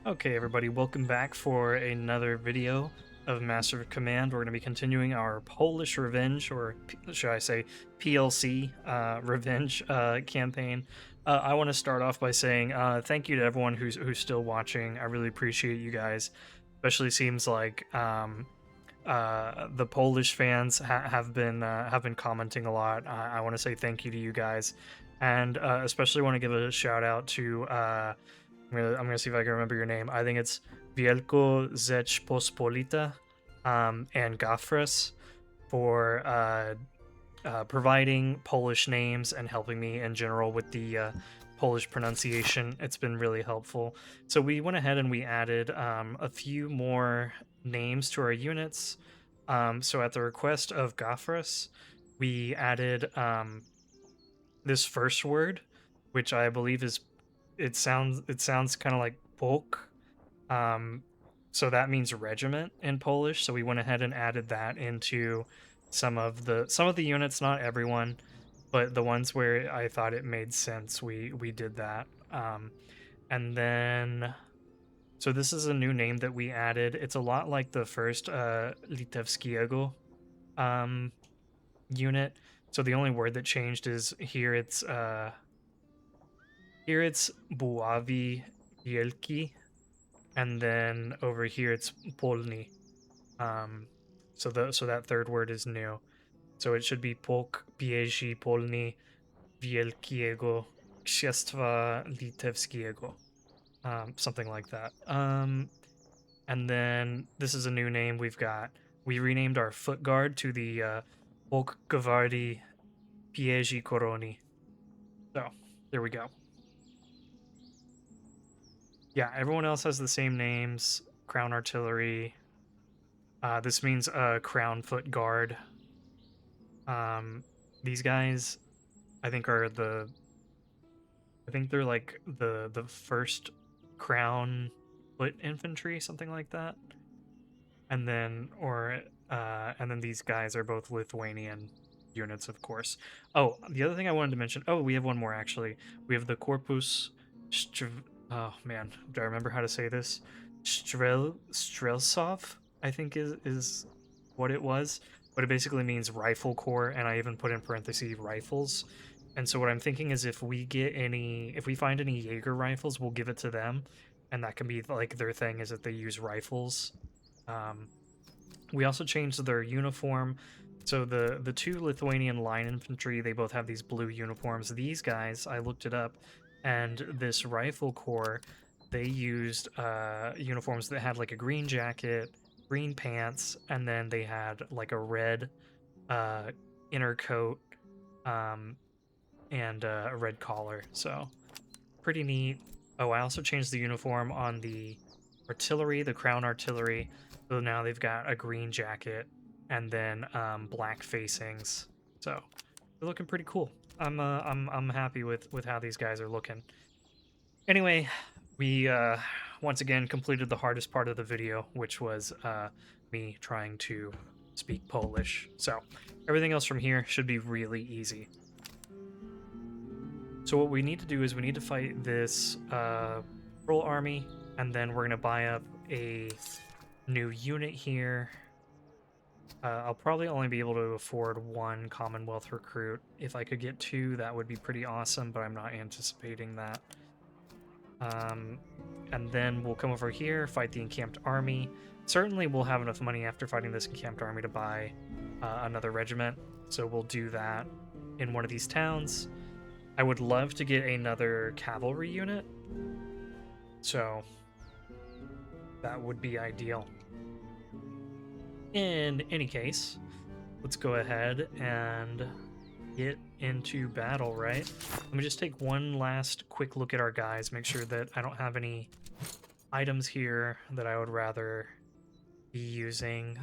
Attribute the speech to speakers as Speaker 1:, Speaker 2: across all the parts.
Speaker 1: Okay, everybody, welcome back for another video of Master of Command. We're going to be continuing our Polish Revenge, or should I say PLC Revenge campaign. I want to start off by saying thank you to everyone who's still watching. I really appreciate you guys. Especially seems like the Polish fans have been commenting a lot. I want to say thank you to you guys, and especially want to give a shout out to. I'm gonna see if I can remember your name. I think it's Wielko Rzeczpospolita and Gafres for providing Polish names and helping me in general with the Polish pronunciation. It's been really helpful. So we went ahead and we added a few more names to our units. So at the request of Gafres, we added this first word, which I believe is it sounds kind of like polk, so that means regiment in Polish. So we went ahead and added that into some of the units, not everyone, but the ones where I thought it made sense, we did that. And then so this is a new name that we added. It's a lot like the first Litewskiego unit. So the only word that changed is here it's Buławi Wielki, and then over here it's Polny. So that third word is new. So it should be Polk Bieży Polny Wielkiego Księstwa Litewskiego. Something like that. And then this is a new name we renamed our foot guard to the Polk Gwardii Bieży Koroni. So there we go. Yeah, everyone else has the same names. Crown Artillery. This means Crown Foot Guard. These guys, I think they're like the first Crown Foot Infantry, something like that. And then these guys are both Lithuanian units, of course. Oh, the other thing I wanted to mention. Oh, we have one more actually. We have the Corpus. Oh man, do I remember how to say this? Strelsov, I think is what it was, but it basically means rifle corps, and I even put in parentheses rifles. And so what I'm thinking is if we find any Jaeger rifles, we'll give it to them, and that can be like their thing is that they use rifles. We also changed their uniform. So the two Lithuanian line infantry, they both have these blue uniforms. These guys, I looked it up, and this rifle corps, they used uniforms that had like a green jacket, green pants, and then they had like a red inner coat and a red collar. So pretty neat. Oh, I also changed the uniform on the artillery, the Crown Artillery. So now they've got a green jacket and then black facings. So they're looking pretty cool. I'm happy with how these guys are looking. Anyway, we once again completed the hardest part of the video, which was me trying to speak Polish. So everything else from here should be really easy. So what we need to do is we need to fight this Pearl Army, and then we're gonna buy up a new unit here. I'll probably only be able to afford one Commonwealth recruit. If I could get two, that would be pretty awesome, but I'm not anticipating that. And then we'll come over here, fight the encamped army. Certainly we'll have enough money after fighting this encamped army to buy another regiment, so we'll do that in one of these towns. I would love to get another cavalry unit, so that would be ideal. In any case, let's go ahead and get into battle, right? Let me just take one last quick look at our guys, make sure that I don't have any items here that I would rather be using.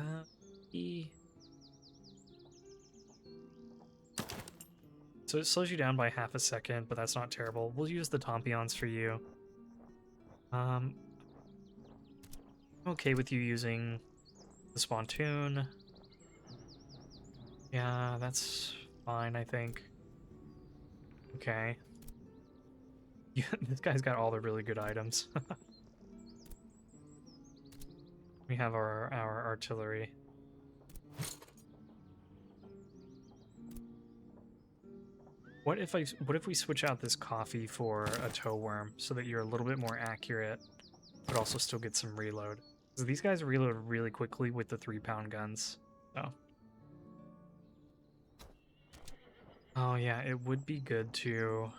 Speaker 1: So it slows you down by half a second, but that's not terrible. We'll use the Tompions for you. I'm okay with you using the Spontoon. Yeah, that's fine, I think. Okay. Yeah, this guy's got all the really good items. We have our artillery. What if we switch out this coffee for a tow worm so that you're a little bit more accurate, but also still get some reload? So these guys reload really quickly with the 3-pound guns. Oh yeah, it would be good to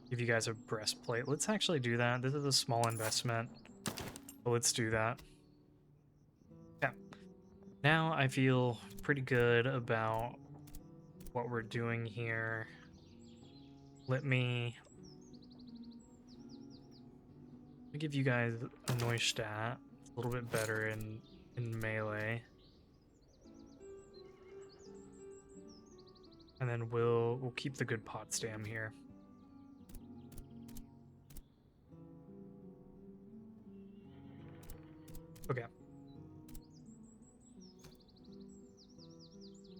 Speaker 1: give you guys a breastplate. Let's actually do that. This is a small investment, but let's do that. Yeah. Now I feel pretty good about what we're doing here. Let me give you guys a Neustat. It's a little bit better in melee. And then we'll keep the good Potsdam here. Okay.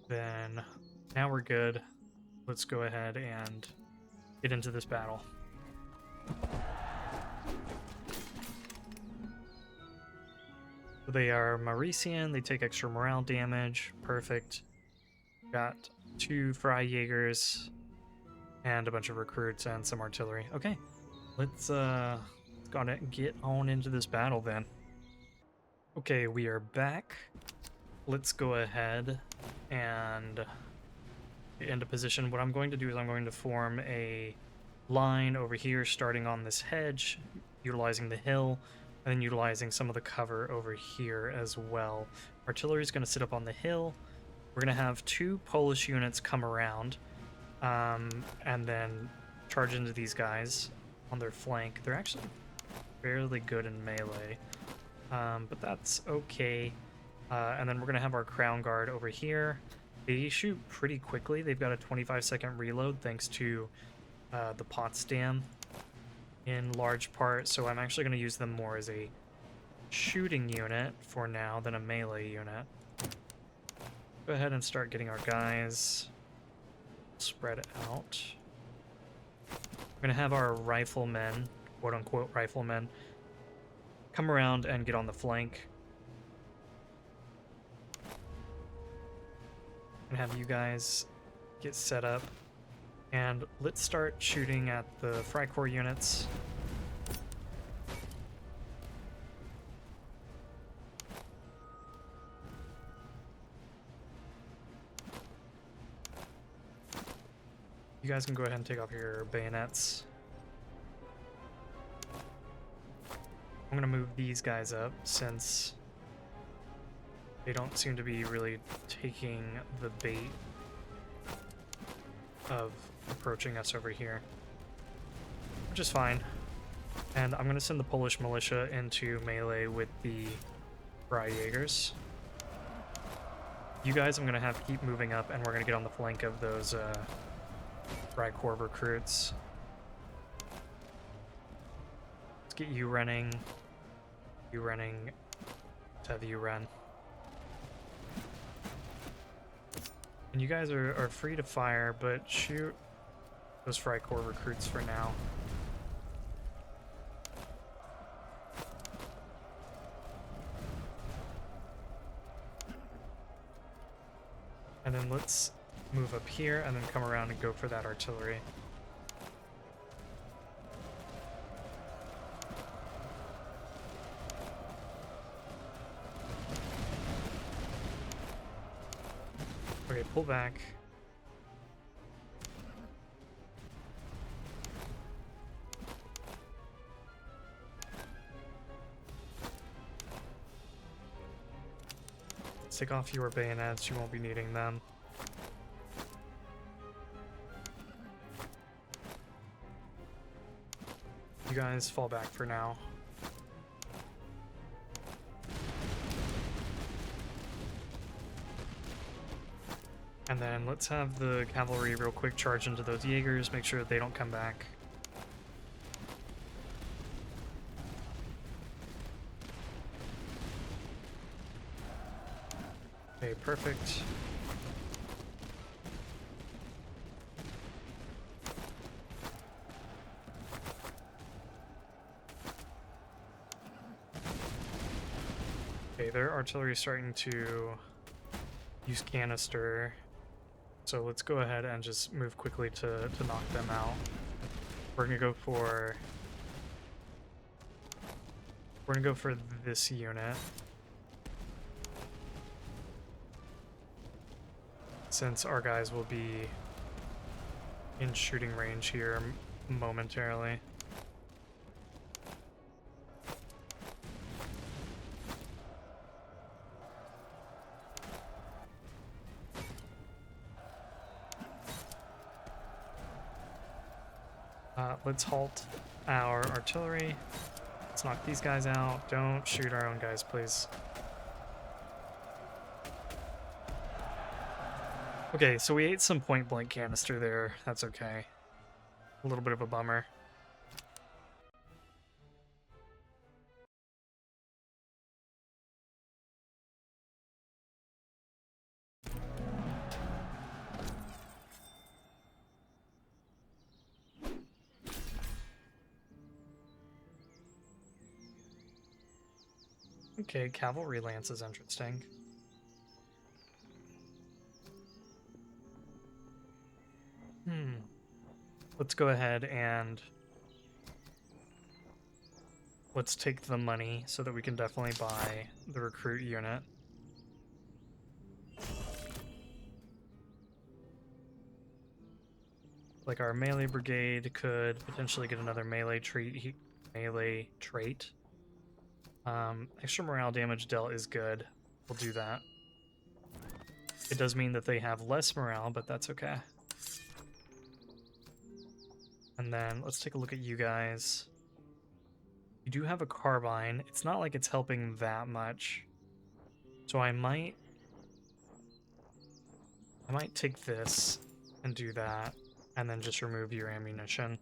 Speaker 1: Then now we're good. Let's go ahead and get into this battle. They are Mauritian. They take extra morale damage. Perfect. Got 2 Freijaegers and a bunch of recruits and some artillery. Okay, let's gotta get on into this battle then. Okay, we are back. Let's go ahead and get into position. What I'm going to do is I'm going to form a line over here starting on this hedge, utilizing the hill, and then utilizing some of the cover over here as well. Artillery is going to sit up on the hill. We're going to have 2 Polish units come around and then charge into these guys on their flank. They're actually fairly good in melee, but that's okay. And then we're going to have our Crown Guard over here. They shoot pretty quickly. They've got a 25-second reload thanks to the Potsdam in large part, so I'm actually going to use them more as a shooting unit for now than a melee unit. Go ahead and start getting our guys spread out. We're going to have our riflemen, quote-unquote riflemen, come around and get on the flank. And have you guys get set up. And let's start shooting at the Freikorps units. You guys can go ahead and take off your bayonets. I'm gonna move these guys up since they don't seem to be really taking the bait of approaching us over here, which is fine. And I'm gonna send the Polish militia into melee with the Freijaegers. You guys, I'm gonna have keep moving up, and we're gonna get on the flank of those Freikorps recruits. Let's get you running. You running. Let's have you run. And you guys are free to fire, but shoot those Freikorps recruits for now. And then let's move up here and then come around and go for that artillery. Okay, pull back. Let's take off your bayonets, you won't be needing them. You guys fall back for now. And then let's have the cavalry real quick charge into those Jaegers, make sure that they don't come back. Okay, perfect. Okay, their artillery is starting to use canister. So let's go ahead and just move quickly to knock them out. We're gonna go for this unit. Since our guys will be in shooting range here momentarily. Let's halt our artillery. Let's knock these guys out. Don't shoot our own guys, please. Okay, so we ate some point blank canister there. That's okay. A little bit of a bummer. Okay, cavalry lance is interesting. Let's go ahead and let's take the money so that we can definitely buy the recruit unit. Like our melee brigade could potentially get another melee trait. Extra morale damage dealt is good. We'll do that. It does mean that they have less morale, but that's okay. And then let's take a look at you guys. You do have a carbine. It's not like it's helping that much. So I might take this and do that, and then just remove your ammunition.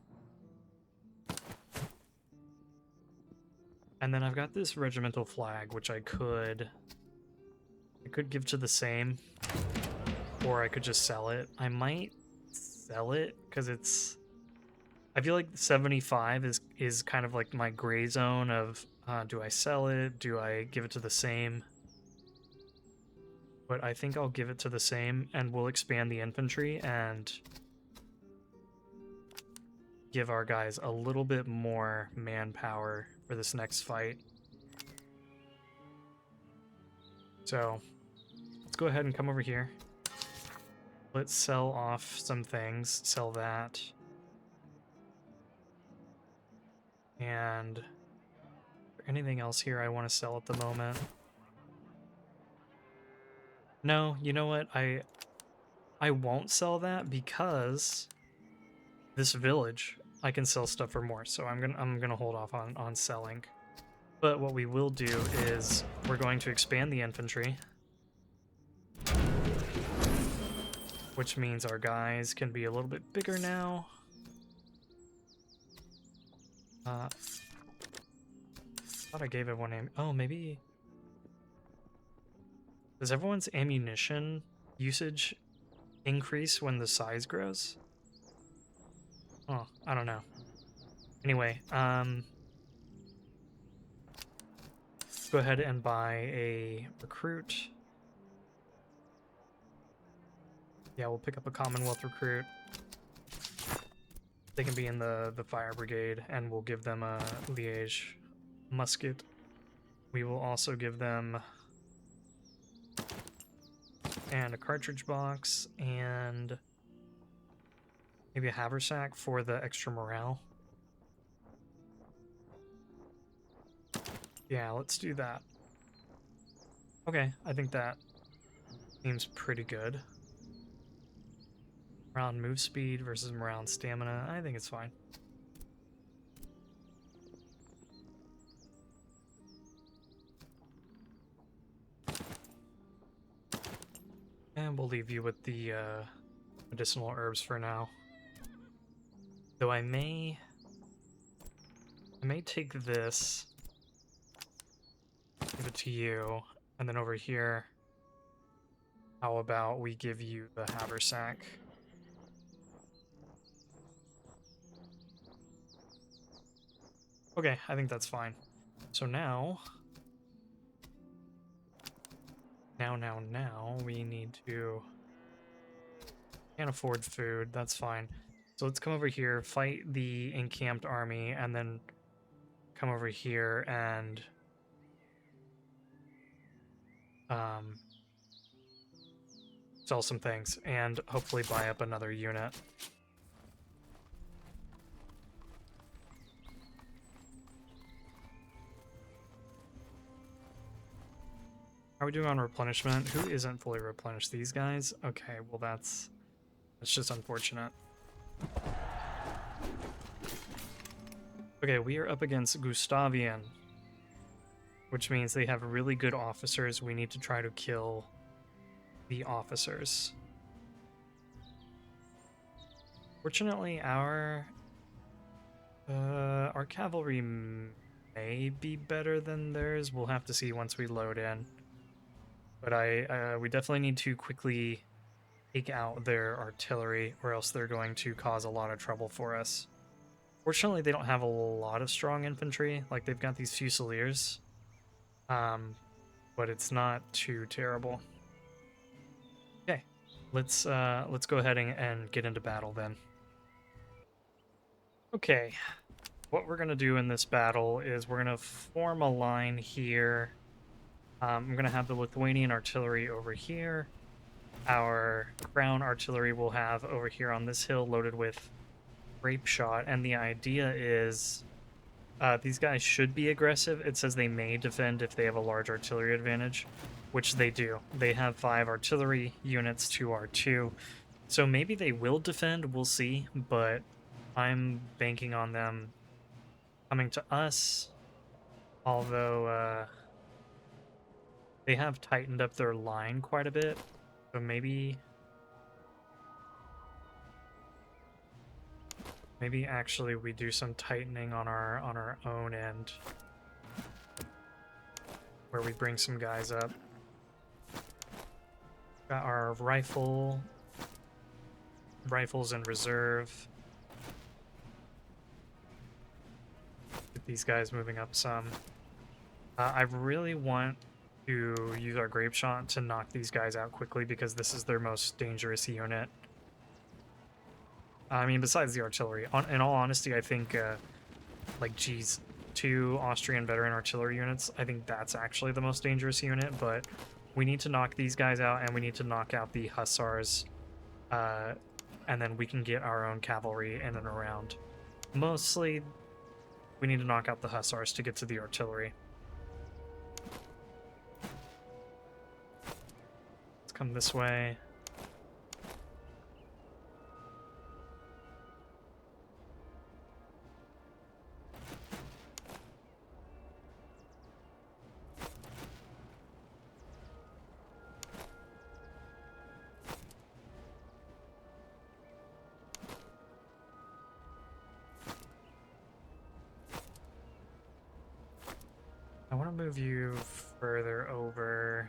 Speaker 1: And then I've got this regimental flag, which I could give to the same, or I could just sell it. I might sell it because I feel like 75 is kind of like my gray zone of do I sell it? Do I give it to the same? But I think I'll give it to the same, and we'll expand the infantry and give our guys a little bit more manpower for this next fight. So let's go ahead and come over here. Let's sell off some things. Sell that. And anything else here I want to sell at the moment? No, you know what? I won't sell that because this village I can sell stuff for more. So I'm gonna hold off on selling. But what we will do is we're going to expand the infantry, which means our guys can be a little bit bigger now. Thought I gave everyone oh, maybe. Does everyone's ammunition usage increase when the size grows? Oh, I don't know. Anyway, go ahead and buy a recruit. Yeah, we'll pick up a Commonwealth recruit. They can be in the fire brigade, and we'll give them a Liège musket. We will also give them a cartridge box and maybe a haversack for the extra morale. Yeah, let's do that. Okay, I think that seems pretty good. Morale and move speed versus morale and stamina. I think it's fine. And we'll leave you with the medicinal herbs for now. Though I may take this, give it to you, and then over here, how about we give you the haversack? Okay, I think that's fine. So now, Now, we need to... Can't afford food, that's fine. So let's come over here, fight the encamped army, and then come over here and... sell some things, and hopefully buy up another unit. How are we doing on replenishment? Who isn't fully replenished? These guys? Okay, well that's just unfortunate. Okay, we are up against Gustavian, which means they have really good officers. We need to try to kill the officers. Fortunately, our cavalry may be better than theirs. We'll have to see once we load in. But we definitely need to quickly take out their artillery, or else they're going to cause a lot of trouble for us. Fortunately, they don't have a lot of strong infantry. Like, they've got these fusiliers. But it's not too terrible. Okay, let's go ahead and get into battle then. Okay, what we're gonna do in this battle is we're gonna form a line here. I'm gonna have the Lithuanian artillery over here. Our crown artillery will have over here on this hill loaded with grape shot, and the idea is these guys should be aggressive. It says they may defend if they have a large artillery advantage, which they do. They have 5 artillery units to our 2, so maybe they will defend, we'll see, but I'm banking on them coming to us, although they have tightened up their line quite a bit, so maybe actually we do some tightening on our own end, where we bring some guys up. Got our rifles in reserve. Get these guys moving up some. I really want to use our grape shot to knock these guys out quickly, because this is their most dangerous unit. I mean, besides the artillery. In all honesty, I think, like, geez, 2 Austrian veteran artillery units, I think that's actually the most dangerous unit, but we need to knock these guys out, and we need to knock out the hussars, and then we can get our own cavalry in and around. Mostly, we need to knock out the hussars to get to the artillery. Let's come this way. I want to move you further over,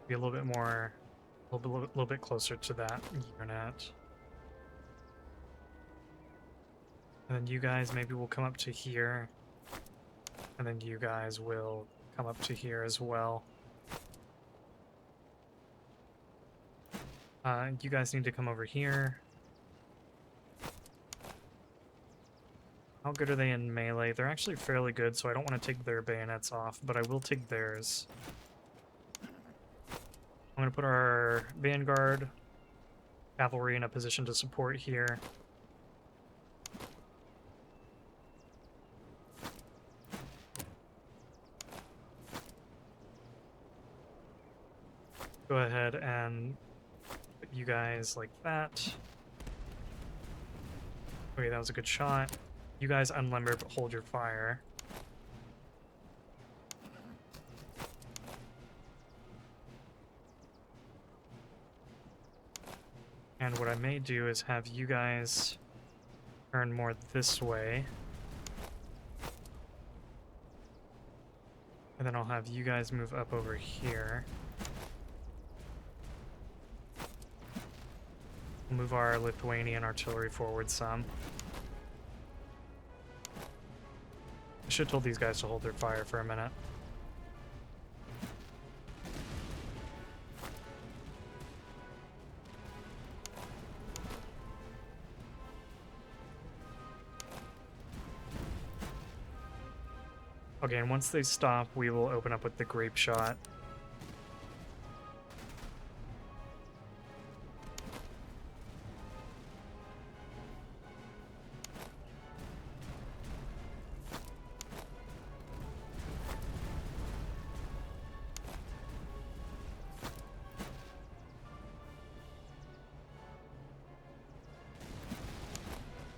Speaker 1: be a little bit more, a little bit closer to that unit. And then you guys maybe will come up to here, and then you guys will come up to here as well. You guys need to come over here. How good are they in melee? They're actually fairly good, so I don't want to take their bayonets off, but I will take theirs. I'm going to put our vanguard cavalry in a position to support here. Go ahead and put you guys like that. Okay, that was a good shot. You guys unlimber, but hold your fire. And what I may do is have you guys turn more this way. And then I'll have you guys move up over here. We'll move our Lithuanian artillery forward some. I should have told these guys to hold their fire for a minute. Okay, and once they stop, we will open up with the grape shot.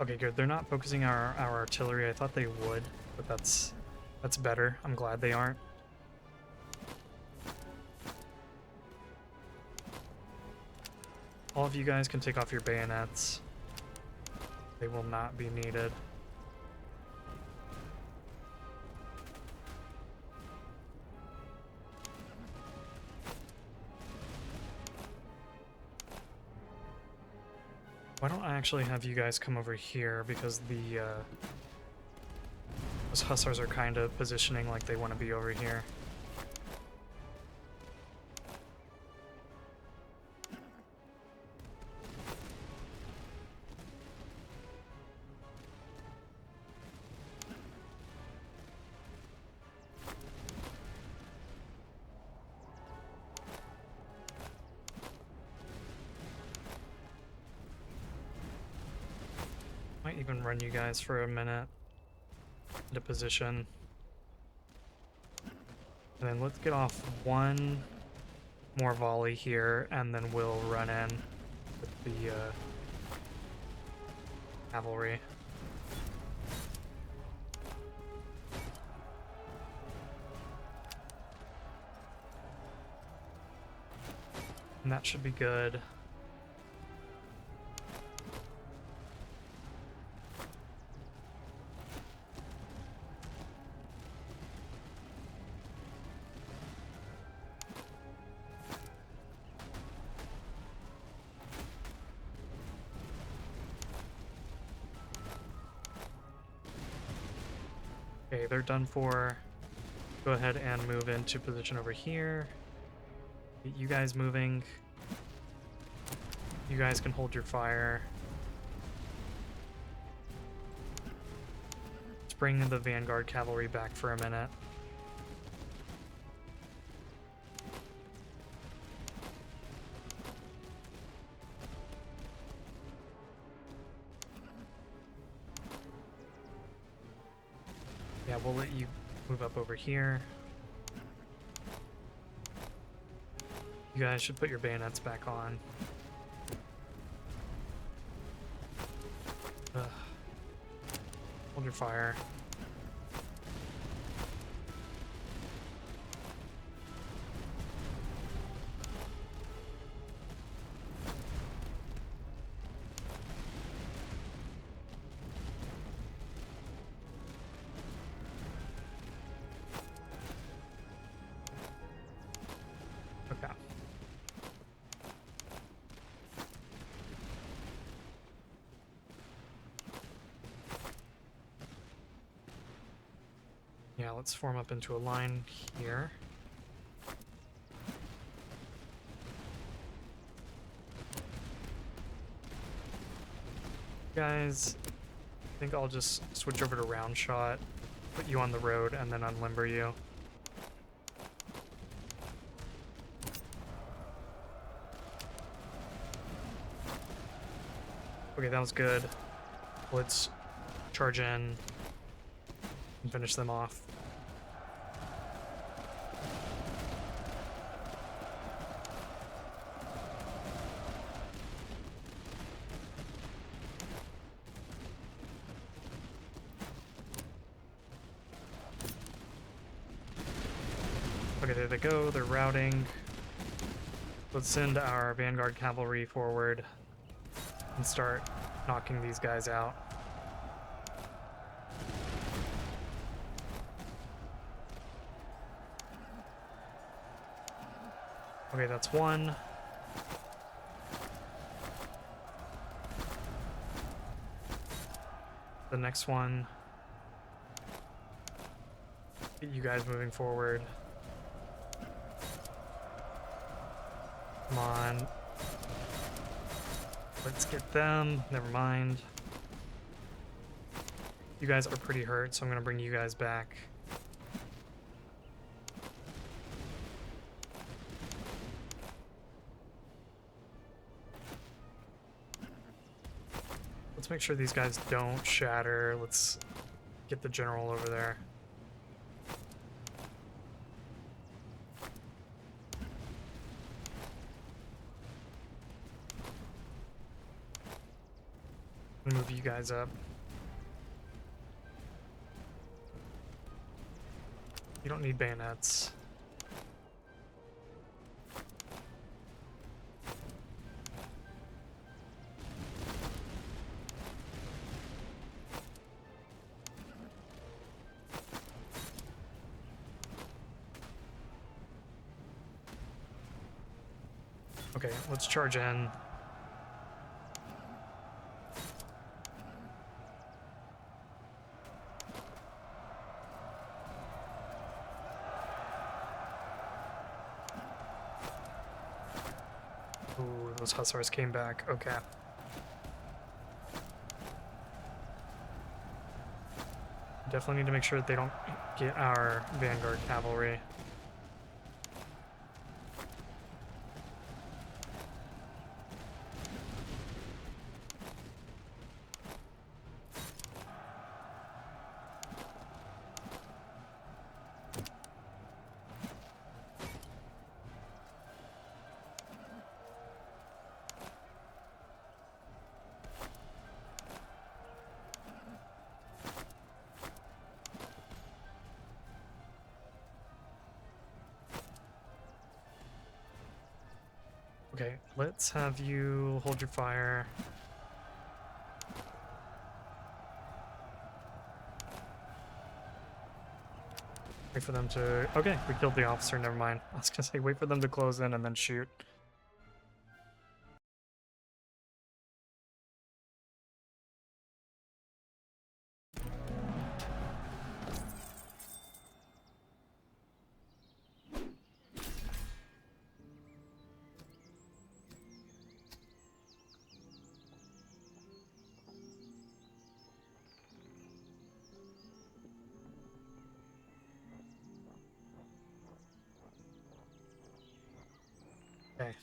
Speaker 1: Okay, good. They're not focusing our artillery. I thought they would, but that's better. I'm glad they aren't. All of you guys can take off your bayonets. They will not be needed. Why don't I actually have you guys come over here, because the those hussars are kind of positioning like they want to be over here. Might even run you guys for a minute into position. And then let's get off one more volley here, and then we'll run in with the cavalry. And that should be good. Okay, they're done for. Go ahead and move into position over here. Get you guys moving. You guys can hold your fire. Let's bring the Vanguard cavalry back for a minute. Yeah, we'll let you move up over here. You guys should put your bayonets back on. Ugh. Hold your fire. Okay. Yeah, let's form up into a line here. Guys, I think I'll just switch over to round shot, put you on the road, and then unlimber you. Okay, that was good. Let's charge in and finish them off. Okay, there they go. They're routing. Let's send our Vanguard cavalry forward and start knocking these guys out. Okay, that's one. The next one. Get you guys moving forward. Come on. Let's get them. Never mind. You guys are pretty hurt, so I'm gonna bring you guys back. make sure these guys don't shatter. Let's get the general over there. Move you guys up. You don't need bayonets. Okay, let's charge in. Ooh, those hussars came back. Okay. Definitely need to make sure that they don't get our vanguard cavalry. Okay, let's have you hold your fire. Wait for them to... Okay, we killed the officer, never mind. I was gonna say, wait for them to close in and then shoot. Okay.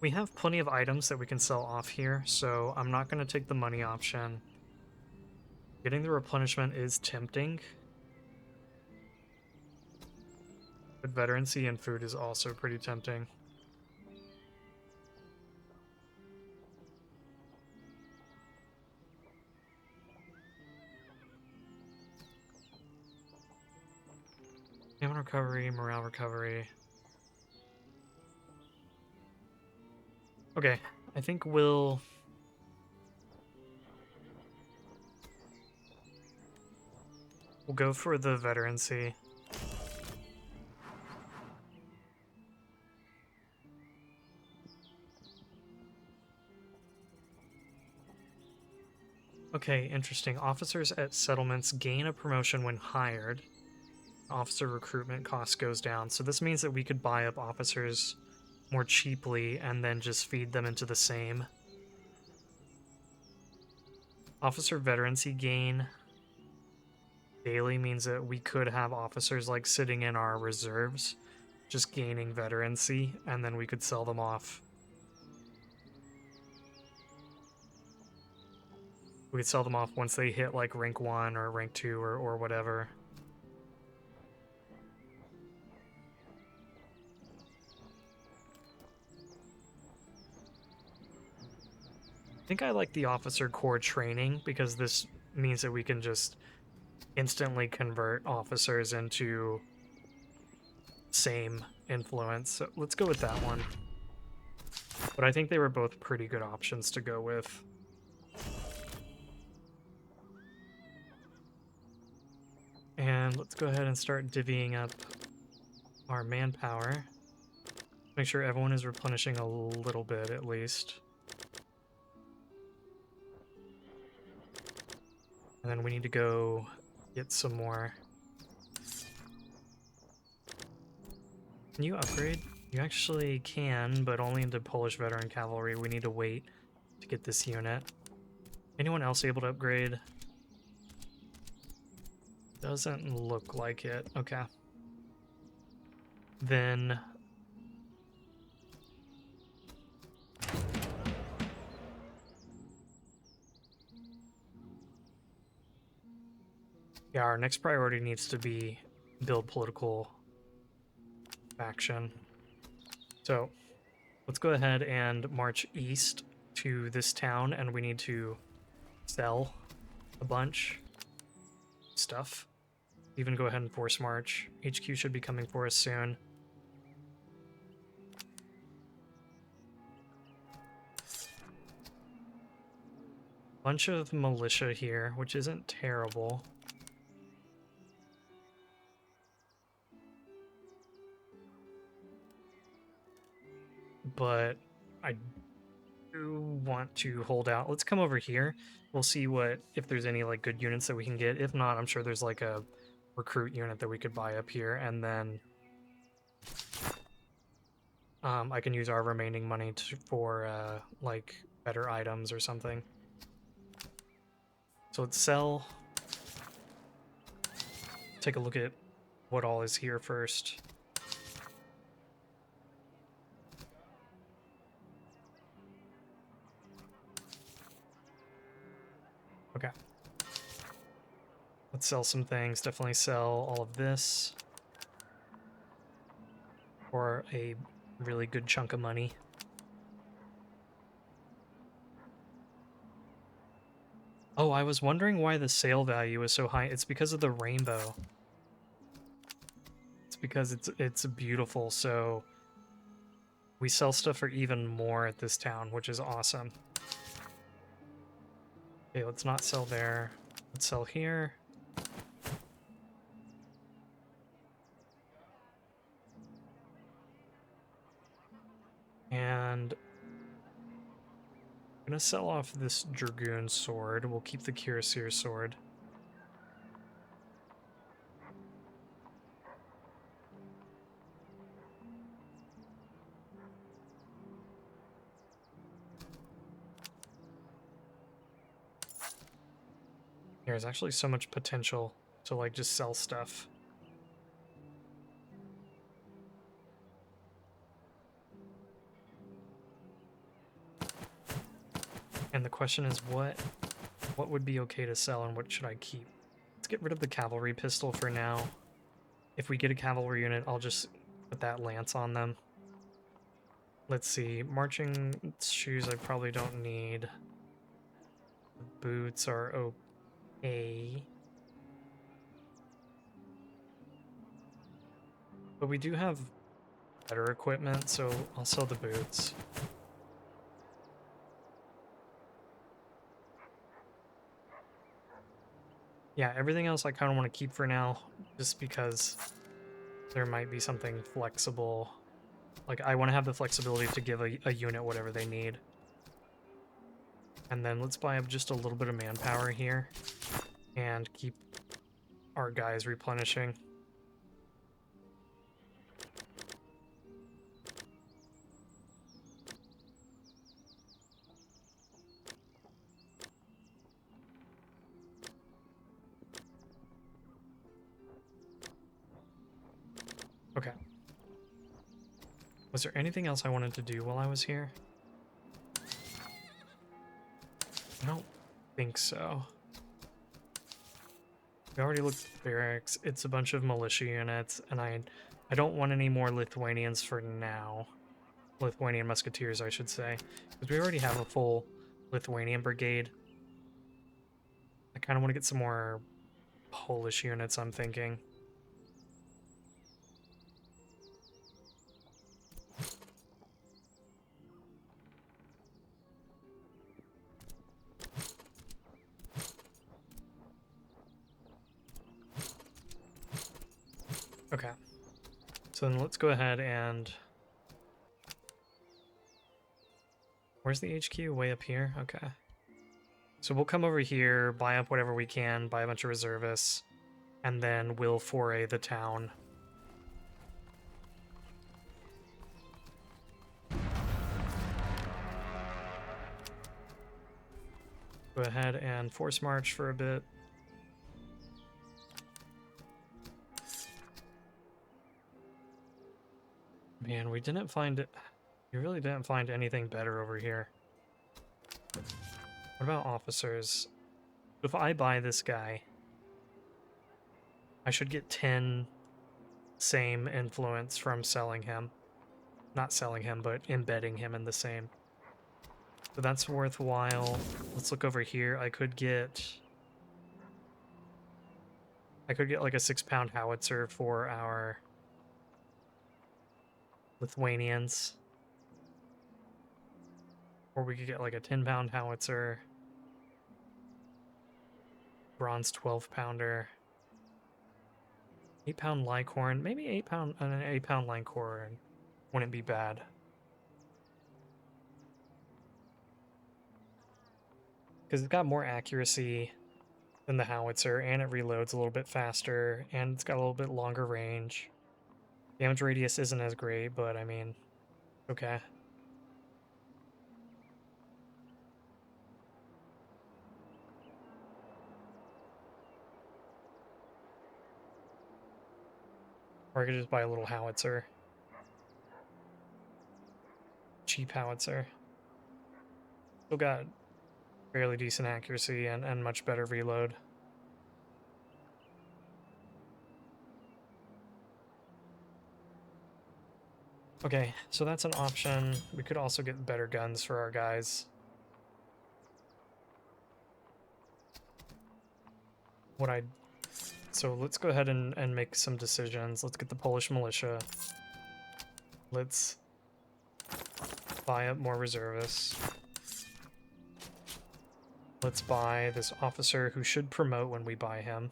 Speaker 1: We have plenty of items that we can sell off here, so I'm not going to take the money option. Getting the replenishment is tempting. But veterancy and food is also pretty tempting. Stamina recovery, morale recovery. Okay, I think we'll go for the veterancy. Okay, interesting. Officers at settlements gain a promotion when hired. Officer recruitment cost goes down. So this means that we could buy up officers more cheaply and then just feed them into the same. Officer veterancy gain daily means that we could have officers like sitting in our reserves, just gaining veterancy, and then we could sell them off. We could sell them off once they hit like rank 1 or rank 2 or whatever. I think I like the officer corps training because this means that we can just instantly convert officers into same influence. So let's go with that one. But I think they were both pretty good options to go with. And let's go ahead and start divvying up our manpower. Make sure everyone is replenishing a little bit at least. And then we need to go get some more. Can you upgrade? You actually can, but only into Polish veteran cavalry. We need to wait to get this unit. Anyone else able to upgrade? Doesn't look like it. Okay. Then Yeah, our next priority needs to be build political faction. So let's go ahead and march east to this town, and we need to sell a bunch of stuff. Even go ahead and force march. HQ should be coming for us soon. Bunch of militia here, which isn't terrible. But I do want to hold out. Let's come over here. We'll see if there's any like good units that we can get. If not, I'm sure there's like a recruit unit that we could buy up here, and then I can use our remaining money for like better items or something. So let's sell. Take a look at what all is here first. Okay. Let's sell some things. Definitely sell all of this for a really good chunk of money. Oh, I was wondering why the sale value is so high. It's because of the rainbow. It's because it's beautiful, so we sell stuff for even more at this town, which is awesome. Okay, let's not sell there. Let's sell here. And I'm gonna sell off this Dragoon sword. We'll keep the Cuirassier sword. There's actually so much potential to like just sell stuff. And the question is what would be okay to sell and what should I keep? Let's get rid of the cavalry pistol for now. If we get a cavalry unit, I'll just put that lance on them. Let's see, marching shoes I probably don't need. Boots are okay. But we do have better equipment, so I'll sell the boots. Yeah, everything else I kind of want to keep for now, just because there might be something flexible. Like, I want to have the flexibility to give a unit whatever they need. And then let's buy up just a little bit of manpower here and keep our guys replenishing. Okay. Was there anything else I wanted to do while I was here? I don't think so. We already looked at barracks. It's a bunch of militia units, and I don't want any more Lithuanians for now. Lithuanian musketeers, I should say. Because we already have a full Lithuanian brigade. I kind of want to get some more Polish units, I'm thinking. Okay. So then let's go ahead and... Where's the HQ? Way up here? Okay. So we'll come over here, buy up whatever we can, buy a bunch of reservists, and then we'll foray the town. Go ahead and force march for a bit. Man, we didn't find it. We really didn't find anything better over here. What about officers? If I buy this guy, I should get 10 same influence from selling him. Not selling him, but embedding him in the same. So that's worthwhile. Let's look over here. I could get like a 6-pound howitzer for our Lithuanians. Or we could get like a 10-pound howitzer. Bronze 12-pounder. 8-pound Lycorn. Maybe 8-pound an 8-pound Lycorn wouldn't be bad. Because it's got more accuracy than the howitzer, and it reloads a little bit faster, and it's got a little bit longer range. Damage radius isn't as great, but I mean, okay. Or I could just buy a little howitzer. Cheap howitzer. Still got fairly decent accuracy and much better reload. Okay, so that's an option. We could also get better guns for our guys. So let's go ahead and make some decisions. Let's get the Polish militia. Let's buy up more reservists. Let's buy this officer who should promote when we buy him.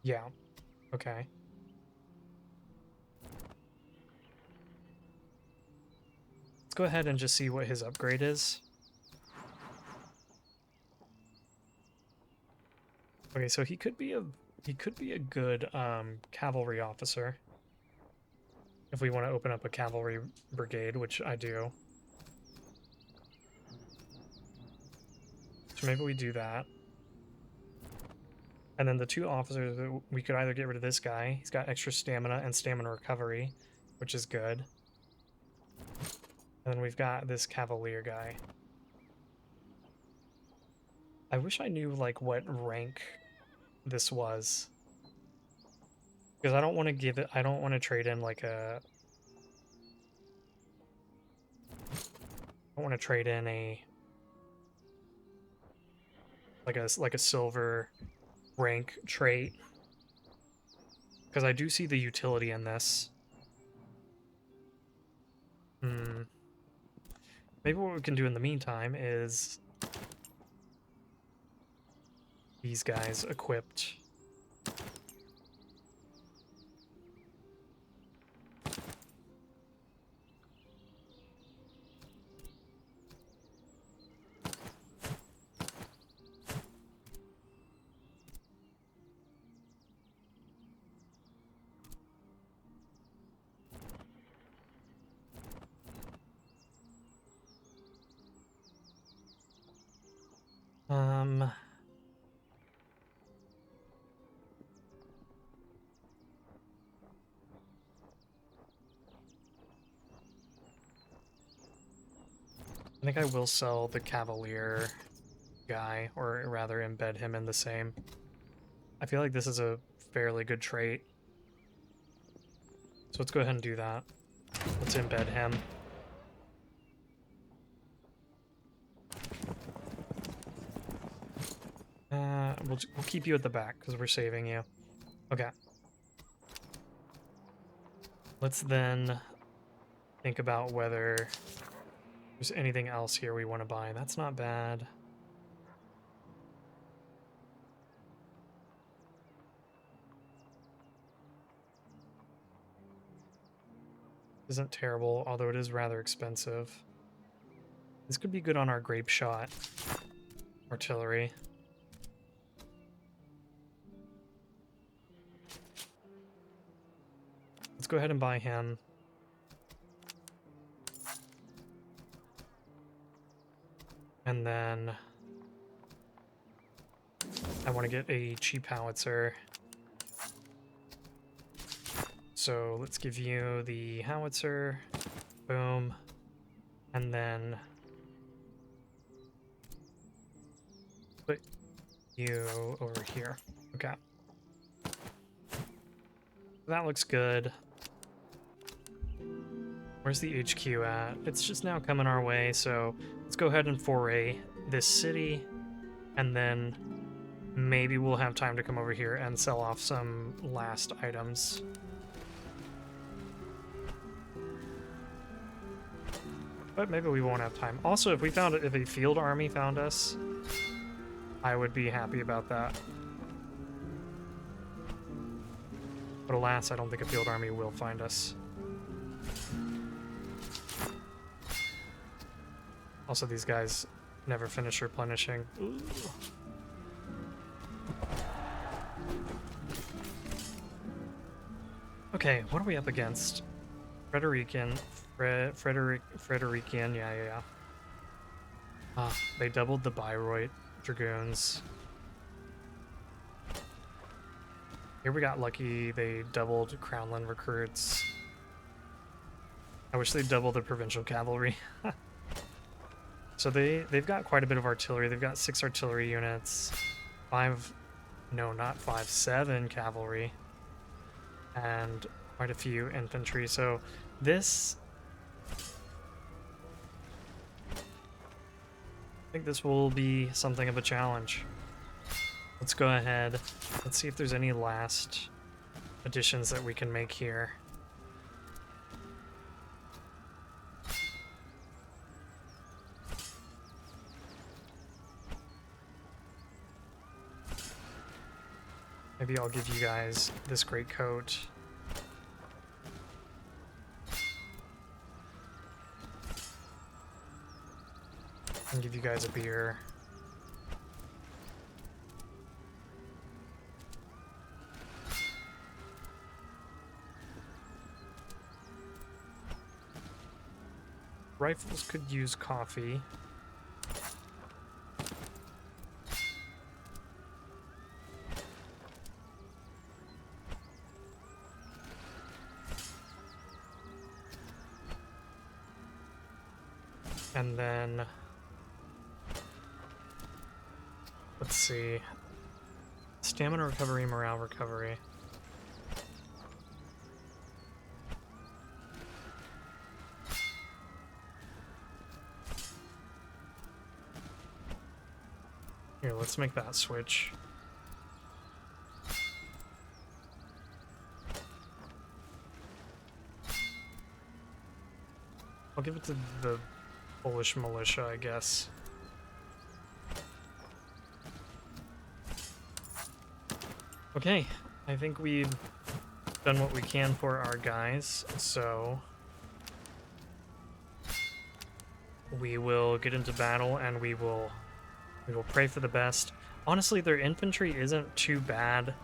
Speaker 1: Yeah, okay. Let's go ahead and just see what his upgrade is. Okay, so he could be a good cavalry officer. If we want to open up a cavalry brigade, which I do. So maybe we do that. And then the 2 officers, we could either get rid of this guy. He's got extra stamina and stamina recovery, which is good. And then we've got this cavalier guy. I wish I knew, like, what rank this was. Because I don't want to give it, I don't want to trade in, like, I don't want to trade in like a silver rank trait. Because I do see the utility in this. Maybe what we can do in the meantime is these guys equipped. I think I will sell the Cavalier guy, or rather embed him in the same. I feel like this is a fairly good trait. So let's go ahead and do that. Let's embed him. We'll keep you at the back because we're saving you. Okay. Let's then think about whether there's anything else here we want to buy. That's not bad. Isn't terrible, although it is rather expensive. This could be good on our grape shot artillery. Let's go ahead and buy him. And then I want to get a cheap howitzer. So let's give you the howitzer. Boom. And then put you over here. Okay. That looks good. Where's the HQ at? It's just now coming our way, so let's go ahead and foray this city, and then maybe we'll have time to come over here and sell off some last items. But maybe we won't have time. Also, if a field army found us, I would be happy about that. But alas, I don't think a field army will find us. Also, these guys never finish replenishing. Ooh. Okay, what are we up against? Frederican, yeah. Ah, they doubled the Bayreuth Dragoons. Here we got lucky, they doubled Crownland recruits. I wish they'd double the provincial cavalry. So they've got quite a bit of artillery. They've got 6 artillery units, 7 cavalry, and quite a few infantry. So this, I think this will be something of a challenge. Let's go ahead. Let's see if there's any last additions that we can make here. Maybe I'll give you guys this great coat. And give you guys a beer. Rifles could use coffee. And then, let's see, stamina recovery, morale recovery. Here, let's make that switch. I'll give it to the Polish militia, I guess. Okay, I think we've done what we can for our guys, so we will get into battle and we will pray for the best. Honestly, their infantry isn't too bad.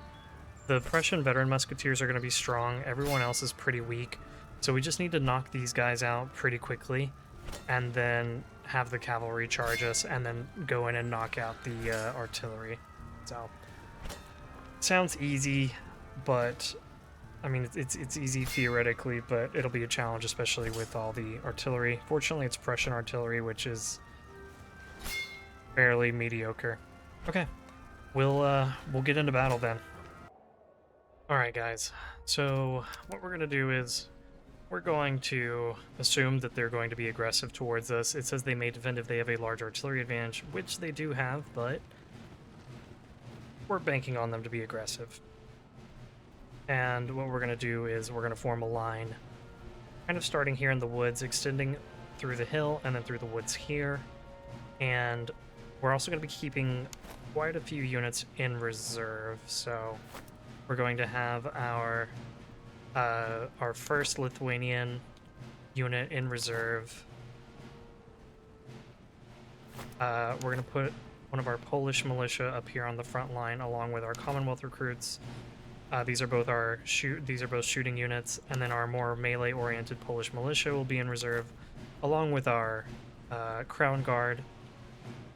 Speaker 1: The Prussian veteran musketeers are going to be strong. Everyone else is pretty weak, so we just need to knock these guys out pretty quickly, and then have the cavalry charge us, and then go in and knock out the artillery. So, sounds easy, but I mean, it's easy theoretically, but it'll be a challenge, especially with all the artillery. Fortunately, it's Prussian artillery, which is fairly mediocre. Okay, we'll get into battle then. All right, guys. So what we're gonna do is, we're going to assume that they're going to be aggressive towards us. It says they may defend if they have a large artillery advantage, which they do have, but we're banking on them to be aggressive. And what we're going to do is we're going to form a line, kind of starting here in the woods, extending through the hill, and then through the woods here. And we're also going to be keeping quite a few units in reserve, so we're going to have our first Lithuanian unit in reserve. We're going to put one of our Polish militia up here on the front line, along with our Commonwealth recruits. These are both shooting units, and then our more melee-oriented Polish militia will be in reserve, along with our Crown Guard.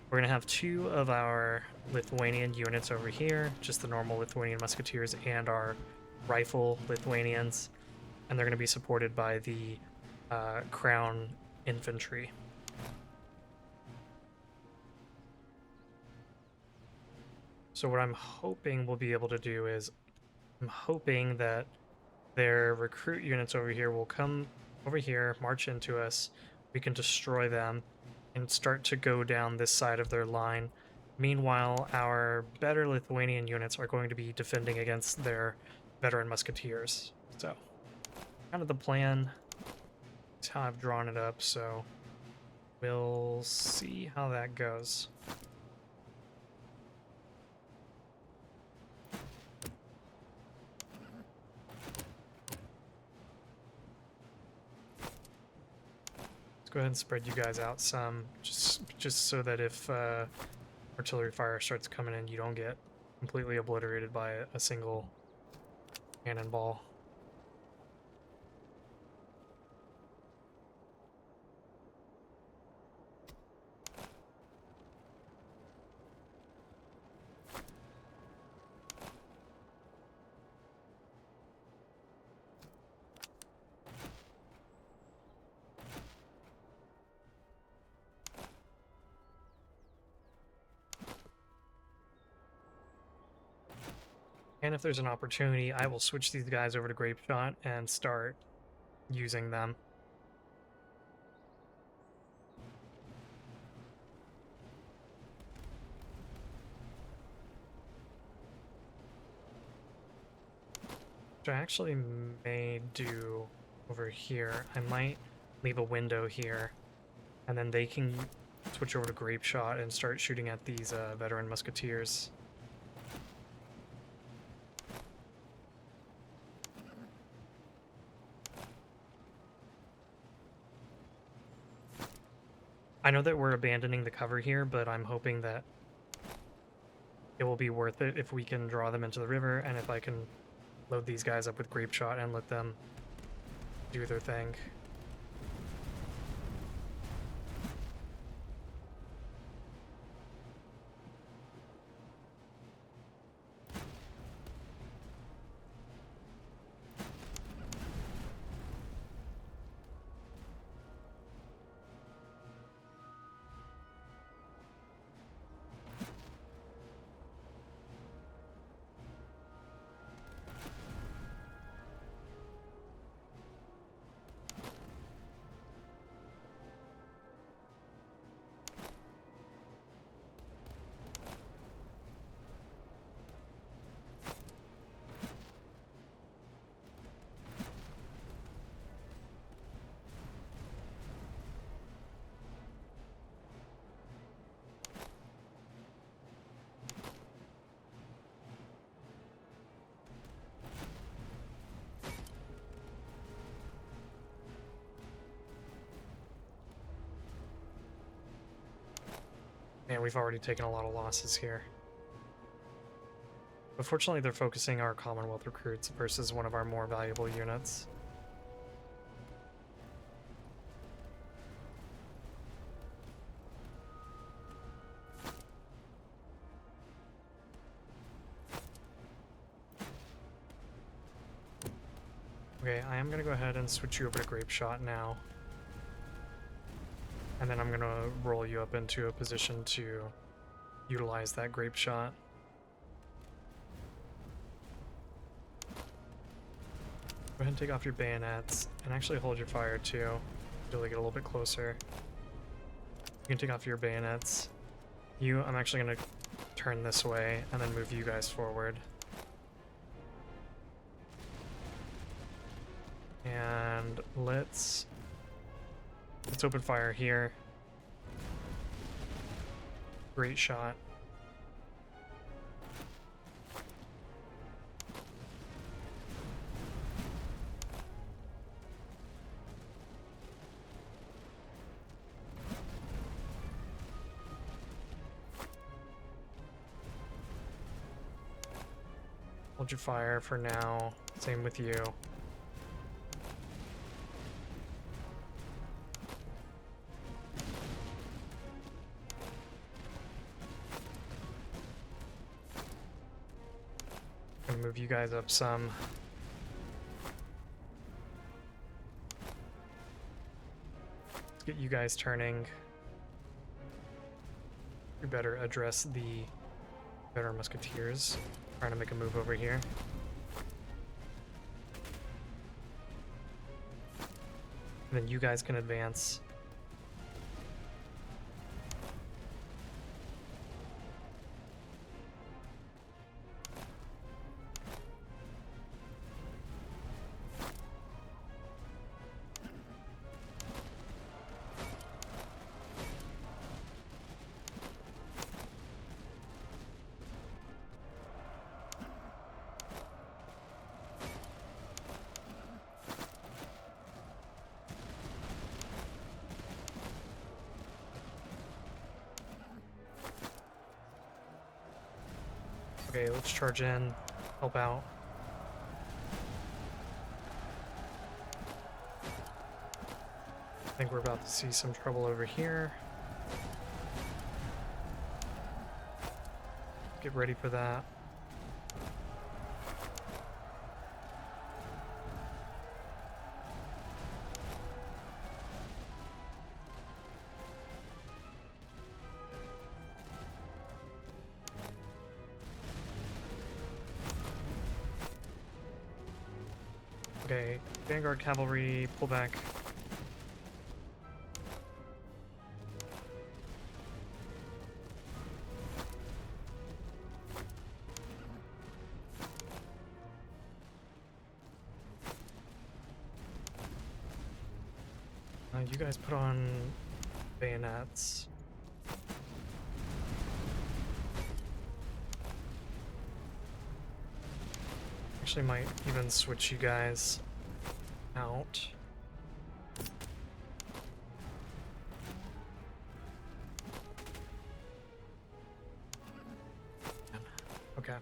Speaker 1: We're going to have 2 of our Lithuanian units over here, just the normal Lithuanian musketeers, and our rifle Lithuanians, and they're going to be supported by the Crown infantry. So what I'm hoping we'll be able to do is, I'm hoping that their recruit units over here will come over here, march into us. We can destroy them and start to go down this side of their line. Meanwhile, our better Lithuanian units are going to be defending against their veteran musketeers. So, kind of the plan. It's how I've drawn it up, so we'll see how that goes. Go ahead and spread you guys out some, just so that if artillery fire starts coming in, you don't get completely obliterated by a single cannonball. And if there's an opportunity, I will switch these guys over to Grape Shot and start using them. Which I actually may do over here. I might leave a window here, and then they can switch over to Grape Shot and start shooting at these veteran musketeers. I know that we're abandoning the cover here, but I'm hoping that it will be worth it if we can draw them into the river, and if I can load these guys up with Grape Shot and let them do their thing. And we've already taken a lot of losses here. But fortunately, they're focusing our Commonwealth recruits versus one of our more valuable units. Okay, I am going to go ahead and switch you over to Grape Shot now. And then I'm going to roll you up into a position to utilize that Grape Shot. Go ahead and take off your bayonets, and actually hold your fire too, until they get a little bit closer. You can take off your bayonets. I'm actually going to turn this way, and then move you guys forward. And let's open fire here. Great shot. Hold your fire for now. Same with you. Gonna move you guys up some. Let's get you guys turning. We better address the Got our musketeers trying to make a move over here. And then you guys can advance. Okay, let's charge in, help out. I think we're about to see some trouble over here. Get ready for that. Okay, Vanguard Cavalry, pull back. You guys put on bayonets. Actually might even switch you guys out. Okay.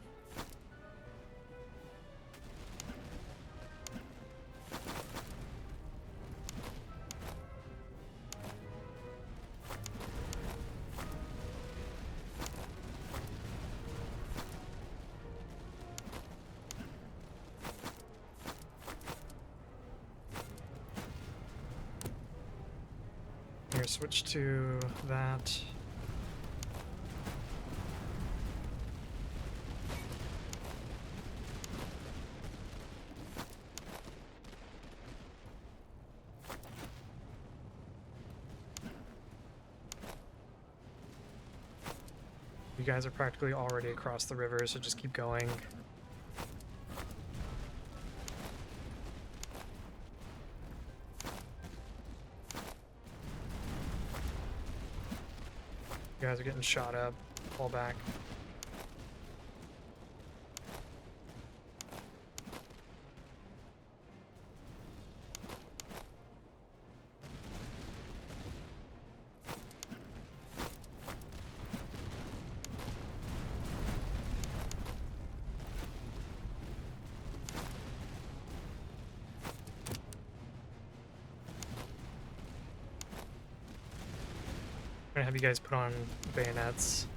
Speaker 1: Here, switch to that. You guys are practically already across the river, so just keep going. You guys are getting shot up. Fall back. I'm gonna have you guys put on bayonets.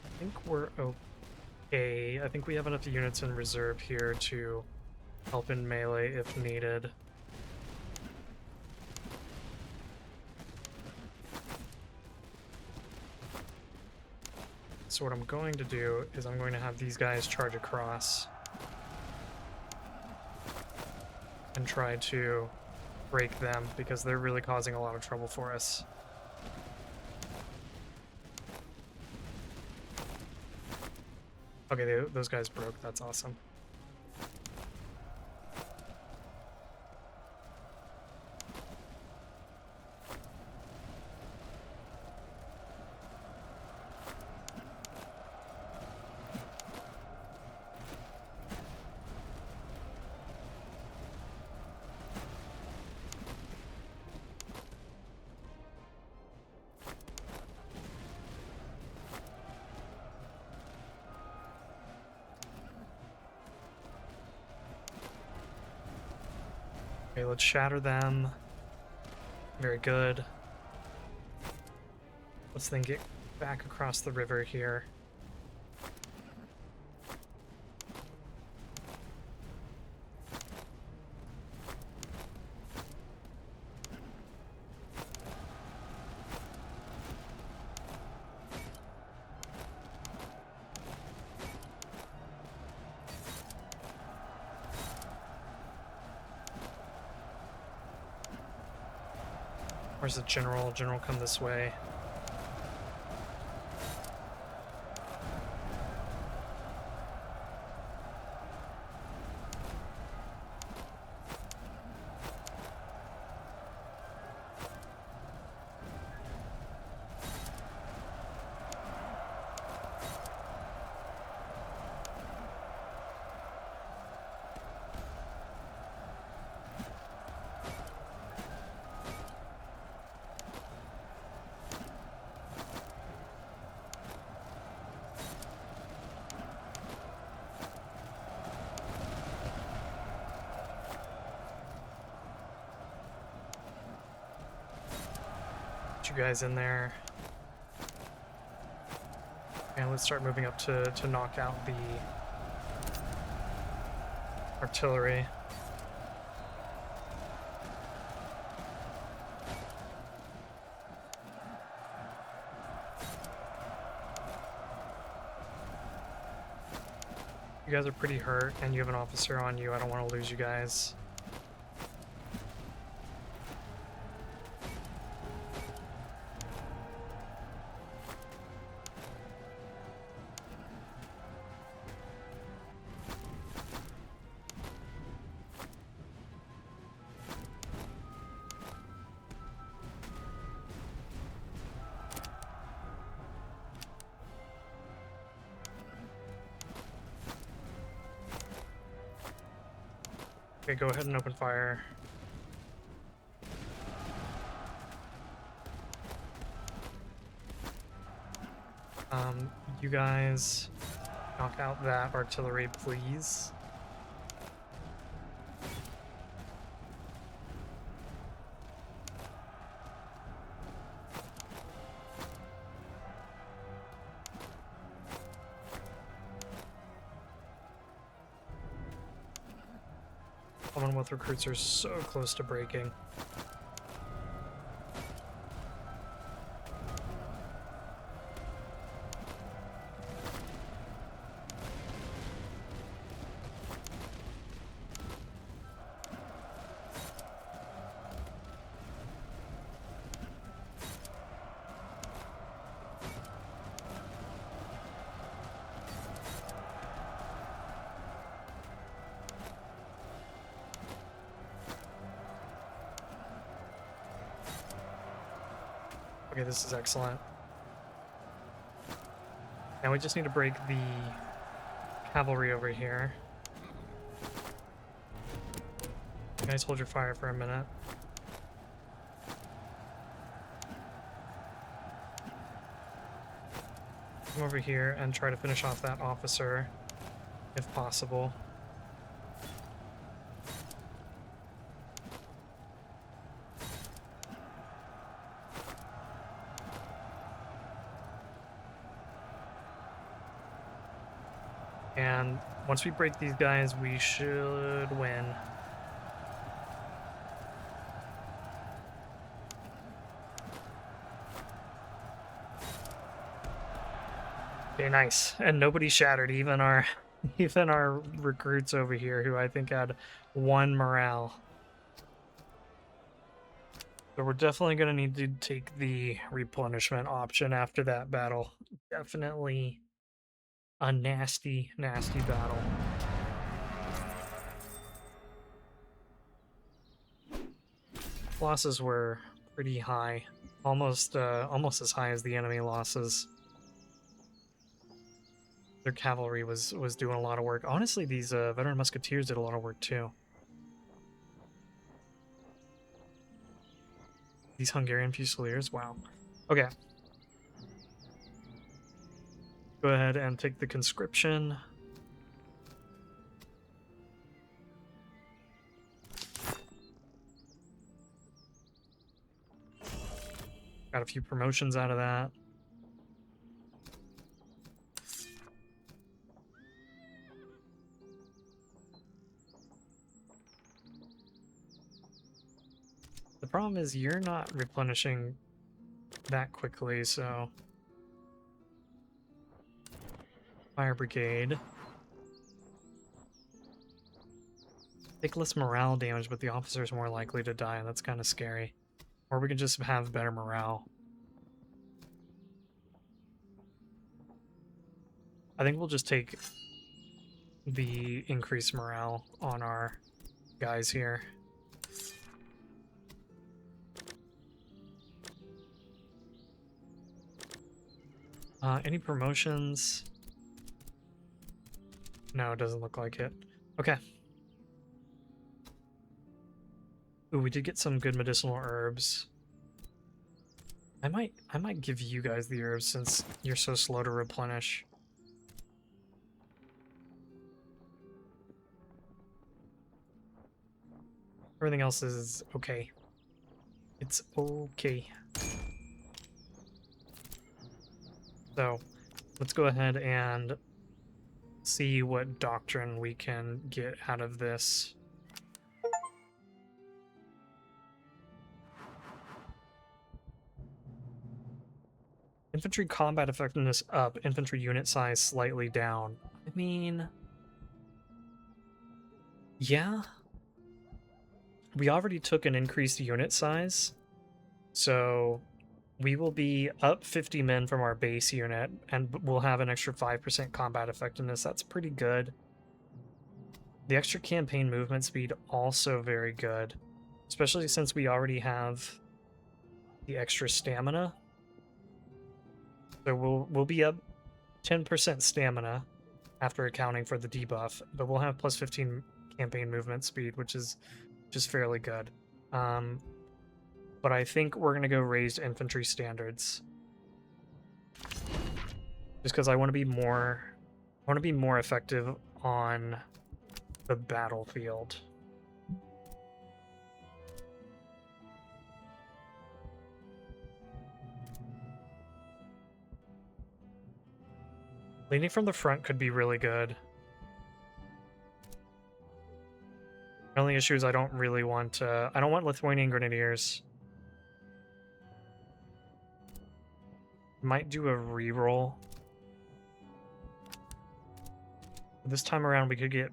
Speaker 1: I think we're okay. I think we have enough units in reserve here to help in melee if needed. So what I'm going to do is I'm going to have these guys charge across and try to break them because they're really causing a lot of trouble for us. Okay, those guys broke. That's awesome. Okay, let's shatter them. Very good. Let's then get back across the river here. Where's the general? General, come this way. You guys in there. And let's start moving up to knock out the artillery. You guys are pretty hurt, and you have an officer on you. I don't want to lose you guys. Okay, go ahead and open fire. You guys knock out that artillery, please. Commonwealth recruits are so close to breaking. Okay, this is excellent. Now we just need to break the cavalry over here. You guys hold your fire for a minute. Come over here and try to finish off that officer, if possible. And once we break these guys, we should win. Okay, nice. And nobody shattered, even our recruits over here, who I think had 1 morale. So we're definitely going to need to take the replenishment option after that battle. Definitely a nasty, nasty battle. Losses were pretty high, almost as high as the enemy losses. Their cavalry was doing a lot of work. Honestly, these veteran musketeers did a lot of work too. These Hungarian Fusiliers, wow. Okay. Go ahead and take the conscription. Got a few promotions out of that. The problem is you're not replenishing that quickly, so... Fire Brigade. Take less morale damage, but the officer's more likely to die, and that's kind of scary. Or we could just have better morale. I think we'll just take the increased morale on our guys here. Any promotions? No, it doesn't look like it. Okay. Ooh, we did get some good medicinal herbs. I might give you guys the herbs since you're so slow to replenish. Everything else is okay. It's okay. So, let's go ahead and see what doctrine we can get out of this. Infantry combat effectiveness up, infantry unit size slightly down. I mean... yeah. We already took an increased unit size, so we will be up 50 men from our base unit, and we'll have an extra 5% combat effectiveness. That's pretty good. The extra campaign movement speed, also very good, especially since we already have the extra stamina. So we'll be up 10% stamina after accounting for the debuff, but we'll have plus 15 campaign movement speed, which is just fairly good. But I think we're gonna go raised infantry standards, just because I want to be more effective on the battlefield. Leading from the front could be really good. The only issue is I don't really want I don't want Lithuanian Grenadiers. Might do a reroll. This time around we could get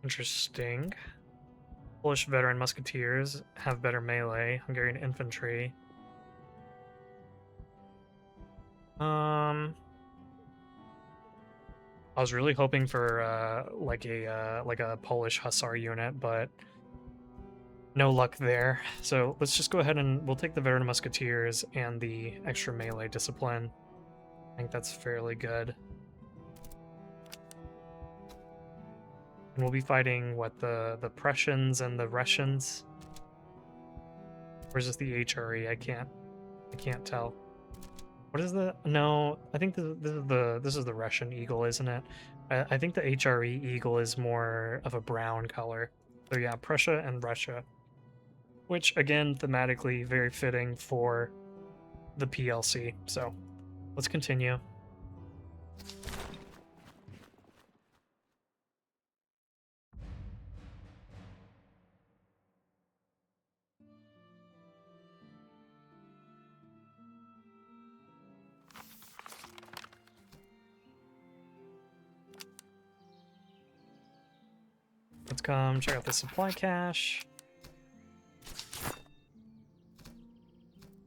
Speaker 1: interesting. Polish veteran musketeers have better melee. Hungarian infantry. I was really hoping for like a Polish hussar unit, but no luck there. So let's just go ahead and we'll take the veteran musketeers and the extra melee discipline. I think that's fairly good. And we'll be fighting what, the Prussians and the Russians? Or is this the HRE? I can't tell. What is the... No, I think this is the Russian eagle, isn't it? I think the HRE eagle is more of a brown color. So yeah, Prussia and Russia. Which, again, thematically very fitting for the PLC. So, let's continue. Let's come check out the supply cache.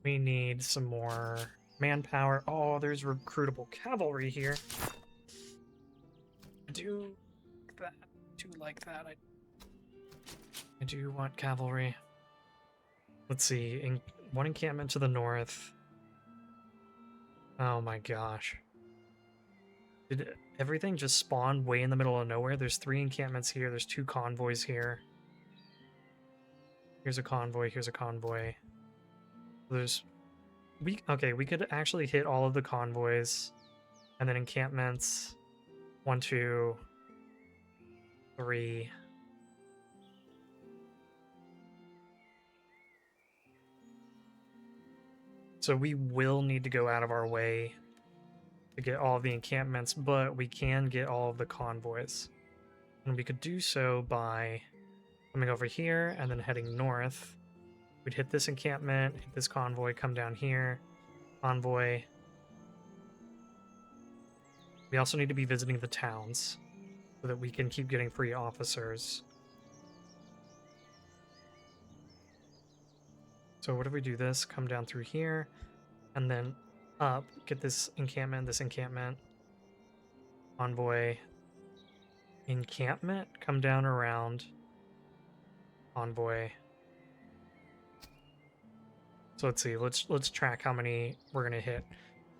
Speaker 1: We need some more manpower. Oh, there's recruitable cavalry here. I do like that. I do want cavalry. Let's see. One encampment to the north. Oh my gosh. Did everything just spawn way in the middle of nowhere? There's 3 encampments here. There's 2 convoys here. Here's a convoy. Here's a convoy. Okay, we could actually hit all of the convoys. And then encampments. 1, 2, 3. So we will need to go out of our way to get all of the encampments, but we can get all of the convoys. And we could do so by coming over here and then heading north. We'd hit this encampment, hit this convoy, come down here, convoy. We also need to be visiting the towns so that we can keep getting free officers. So what if we do this, come down through here, and then up, get this encampment, convoy, encampment, come down around, convoy. So let's see, let's track how many we're gonna hit.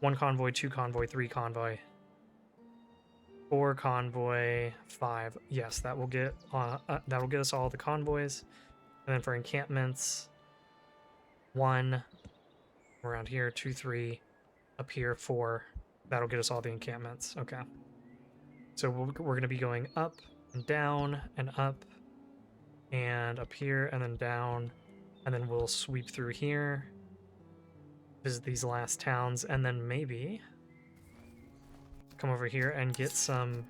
Speaker 1: 1 convoy, 2 convoy, 3 convoy, 4 convoy, 5. Yes, that will get us all the convoys. And then for encampments, 1 around here, 2, 3, up here, 4. That'll get us all the encampments. Okay. So we're going to be going up and down and up here and then down, and then we'll sweep through here, visit these last towns, and then maybe come over here and get some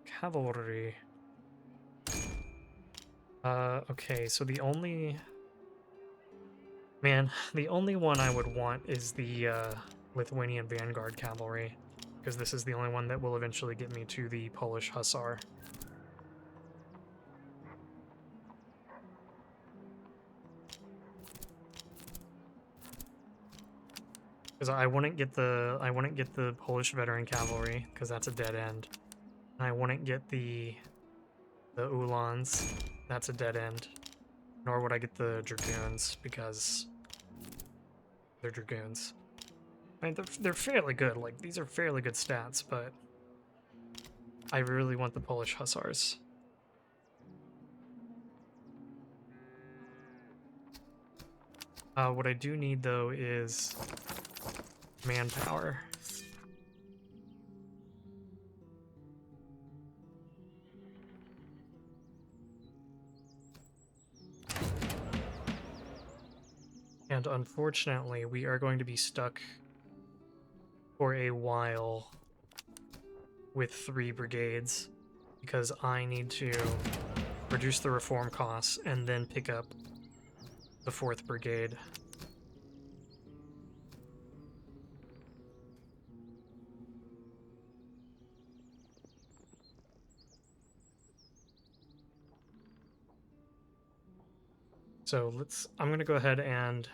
Speaker 1: cavalry. Okay, so the only one I would want is the Lithuanian Vanguard Cavalry, because this is the only one that will eventually get me to the Polish Hussar. Because I wouldn't get the Polish Veteran Cavalry, because that's a dead end. And I wouldn't get the Uhlans, that's a dead end. Nor would I get the Dragoons, because they're Dragoons. I mean, they're fairly good. Like, these are fairly good stats, but I really want the Polish Hussars. What I do need, though, is manpower. And unfortunately, we are going to be stuck for a while with 3 brigades, because I need to reduce the reform costs and then pick up the 4th brigade. So I'm going to go ahead and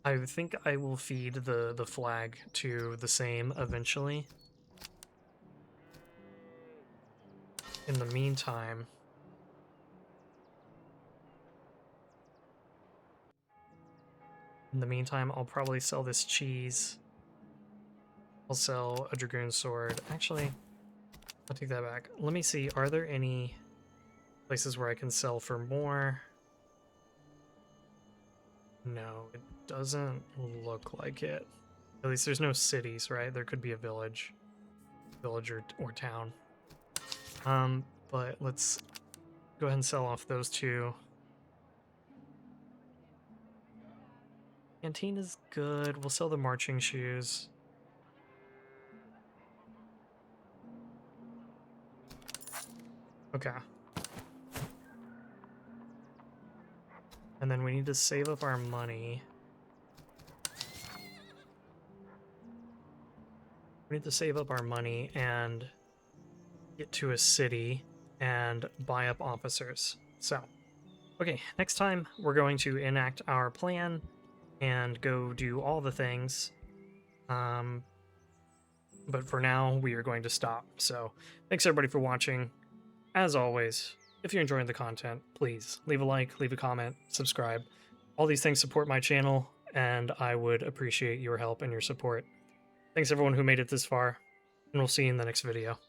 Speaker 1: I think I will feed the flag to the same eventually. In the meantime, I'll probably sell this cheese. I'll sell a Dragoon sword. Actually, I'll take that back. Let me see, are there any places where I can sell for more? No, it doesn't look like it. At least there's no cities, right? There could be a village or town. But let's go ahead and sell off those 2. Canteen is good. We'll sell the marching shoes. Okay. And then we need to save up our money. We need to save up our money and get to a city and buy up officers. So, okay, next time we're going to enact our plan and go do all the things. But for now, we are going to stop. So, thanks everybody for watching. As always, if you're enjoying the content, please leave a like, leave a comment, subscribe. All these things support my channel, and I would appreciate your help and your support. Thanks everyone who made it this far, and we'll see you in the next video.